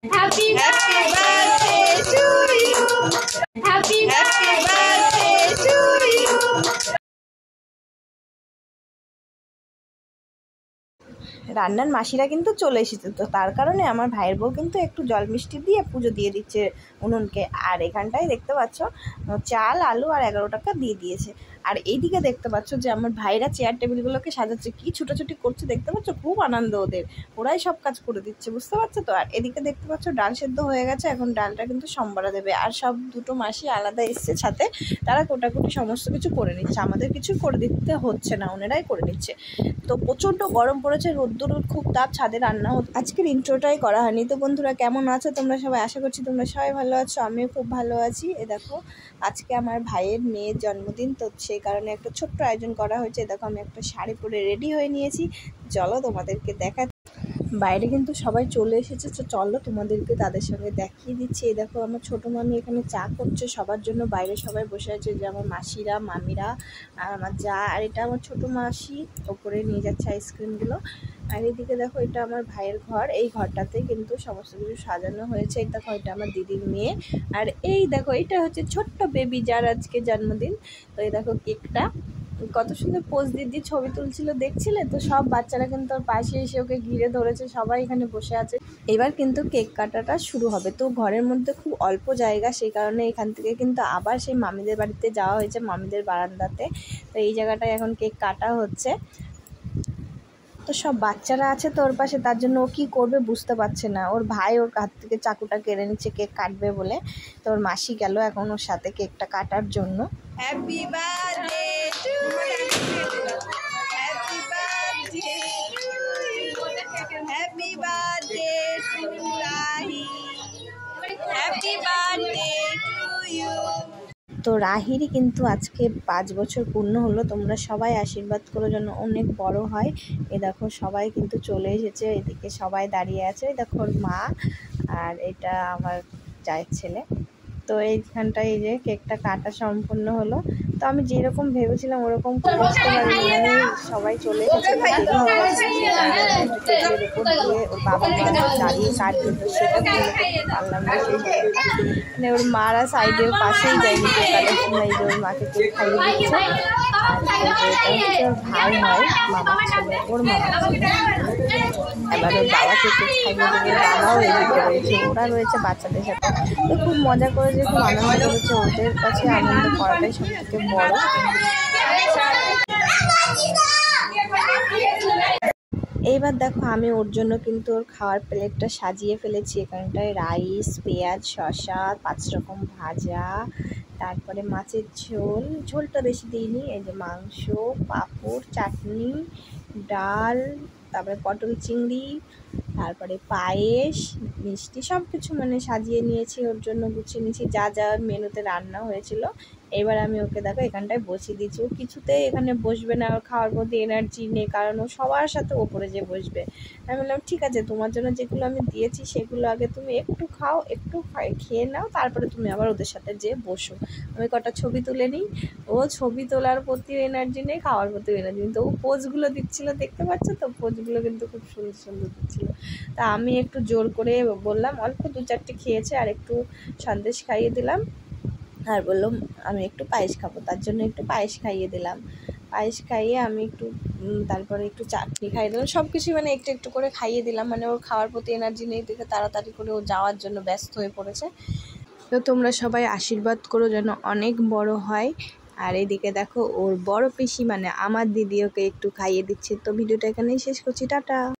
Happy birthday to you. Happy birthday to you. রান্নার মাসিরা কিন্তু চলে এসেছে, তো তার কারণে আমার ভাইয়ের বউ কিন্তু একটু জল মিষ্টি দিয়ে পুজো দিয়ে দিচ্ছে উনুনকে। আর এখানটায় দেখতে পাচ্ছ চাল, আলু আর 11 টাকা দিয়ে দিয়েছে। আর এইদিকে দেখতে পাচ্ছ যে আমার ভাইরা চেয়ার টেবিলগুলোকে সাজাচ্ছে, কি ছুটোছুটি করছে দেখতে পাচ্ছ, খুব আনন্দ ওদের, ওরাই সব কাজ করে দিচ্ছে, বুঝতে পারছো তো। আর এদিকে দেখতে পাচ্ছ ডাল সেদ্ধ হয়ে গেছে, এখন ডালটা কিন্তু সম্বারা দেবে। আর সব দুটো মাসি আলাদা এসছে ছাতে, তারা কোটাকুটি সমস্ত কিছু করে নিচ্ছে, আমাদের কিছু করে দিতে হচ্ছে না, ওনারাই করে নিচ্ছে। তো প্রচণ্ড গরম পড়েছে, রোদ্দুর খুব তাপ, ছাদে রান্না হচ্ছে। আজকের ইন্ট্রোটাই করা হয়নি। তো বন্ধুরা কেমন আছো তোমরা সবাই? আশা করছি তোমরা সবাই ভালো আছো, আমিও খুব ভালো আছি। এ দেখো আজকে আমার ভাইয়ের মেয়ের জন্মদিন, তো সেই কারণে একটা ছোট্ট আয়োজন করা হয়েছে। দেখো আমি একটা শাড়ি পরে রেডি হয়ে নিয়েছি, চলো তোমাদেরকে দেখা। বাইরে কিন্তু সবাই চলে এসেছে, তো চলো তোমাদেরকে তাদের সঙ্গে দেখিয়ে দিচ্ছি। এই দেখো আমার ছোটো মামি এখানে চা করছে সবার জন্য, বাইরে সবাই বসে আছে, যে আমার মাসিরা, মামিরা আর আমার যা। আর এটা আমার ছোটো মাসি ওপরে নিয়ে যাচ্ছে আইসক্রিমগুলো। আর এদিকে দেখো এটা আমার ভাইয়ের ঘর, এই ঘরটাতে কিন্তু সমস্ত কিছু সাজানো হয়েছে। এই দেখো এটা আমার দিদির মেয়ে। আর এই দেখো এটা হচ্ছে ছোট্ট বেবি, যার আজকে জন্মদিন। তো এই দেখো কেকটা কত সুন্দর পোজ দিয়ে ছবি তুলছিল, দেখছিলে তো? সব বাচ্চারা কিন্তু ওর পাশে এসে ওকে ঘিরে ধরেছে, সবাই এখানে বসে আছে। এবার কিন্তু কেক কাটাটা শুরু হবে। তো ঘরের মধ্যে খুব অল্প জায়গা, সেই কারণে এখান থেকে কিন্তু আবার সেই মামিদের বাড়িতে যাওয়া হয়েছে, মামিদের বারান্দাতে। তো এই জায়গাটায় এখন কেক কাটা হচ্ছে। তো সব বাচ্চারা আছে তো ওর পাশে, তার জন্য ও কী করবে বুঝতে পারছে না। ওর ভাই ওর হাত থেকে চাকুটা কেড়ে নিচ্ছে কেক কাটবে বলে। তো ওর মাসি গেল এখন ওর সাথে কেকটা কাটার জন্য। Happy birthday to you, happy birthday to you, happy birthday to Rahi, happy birthday to you. তো রাহিরই কিন্তু আজকে 5 বছর পূর্ণ হলো। তোমরা সবাই আশীর্বাদ করো যেন অনেক বড় হয়। এ দেখো সবাই কিন্তু চলে এসেছে, এদিকে সবাই দাঁড়িয়ে আছে। এই দেখো ওর মা, আর এটা আমার চায়ের ছেলে। তো এইখানটায় এই যে কেকটা কাটা সম্পূর্ণ হলো। তো আমি যেরকম ভেবেছিলাম ওরকম করতে পারিনি, সবাই চলে এসেছে, টেবিলের উপর দিয়ে ওর বাবা দাঁড়িয়ে কাটবে, তো সেটা পারলাম না। সেই জায়গাটা মানে ওর মারা সাইডের পাশেই যায়নি কেক কাটার সময়, এই যে ওর মাকে কেক খাইয়ে দিচ্ছে। আর এটা হচ্ছে ওর ভাই হয়, মামার ছেলে, ওর মামার ছেলে। এবার ওর বাবাকে কেক খাইয়ে দেবে, বাবাও এদিকে রয়েছে, ওরা রয়েছে বাচ্চাদের সাথে। তো খুব মজা করেছে, খুব আনন্দ করেছে, ওদের কাছে আনন্দ করাটাই সব থেকে বড়। এইবার দেখো আমি ওর জন্য কিন্তু ওর খাওয়ার প্লেটটা সাজিয়ে ফেলেছি। এখানটায় রাইস, পেঁয়াজ, শসা, 5 রকম ভাজা, তারপরে মাছের ঝোল, ঝোলটা বেশি দিইনি, এই যে মাংস, পাঁপড়, চাটনি, ডাল, তারপরে পটল চিংড়ি, তারপরে পায়েস, মিষ্টি, সব কিছু মানে সাজিয়ে নিয়েছি ওর জন্য, গুছিয়ে নিয়েছি যা যা মেনুতে রান্না হয়েছিল। এবার আমি ওকে দেখো এখানটায় বসিয়ে দিচ্ছি। ও কিছুতেই এখানে বসবে না, ওর খাওয়ার প্রতি এনার্জি নেই, কারণ ও সবার সাথে ওপরে যে বসবে। আমি বললাম ঠিক আছে, তোমার জন্য যেগুলো আমি দিয়েছি সেগুলো আগে তুমি একটু খাও, একটু খেয়ে নাও, তারপরে তুমি আবার ওদের সাথে যেয়ে বসো। আমি কটা ছবি তুলে নিই। ও ছবি তোলার প্রতিও এনার্জি নেই, খাওয়ার প্রতিও এনার্জি নেই, তো ও পোজগুলো দিচ্ছিলো, দেখতে পাচ্ছ তো? পোজগুলো কিন্তু খুব সুন্দর সুন্দর দিচ্ছিলো। তা আমি একটু জোর করে বললাম, অল্প 2-4টে খেয়েছে, আর একটু সন্দেশ খাইয়ে দিলাম। আর বললাম আমি একটু পায়েস খাবো, তার জন্য একটু পায়েস খাইয়ে দিলাম। পায়েস খাইয়ে আমি একটু তারপরে একটু চাটনি খাইয়ে দিলাম, সব কিছু মানে একটু একটু করে খাইয়ে দিলাম। মানে ওর খাওয়ার প্রতি এনার্জি নেই দেখে তাড়াতাড়ি করে ও যাওয়ার জন্য ব্যস্ত হয়ে পড়েছে। তো তোমরা সবাই আশীর্বাদ করো যেন অনেক বড় হয়। আর এদিকে দেখো ওর বড় পিসি মানে আমার দিদি ওকে একটু খাইয়ে দিচ্ছে। তো ভিডিওটা এখানেই শেষ করছি, টাটা।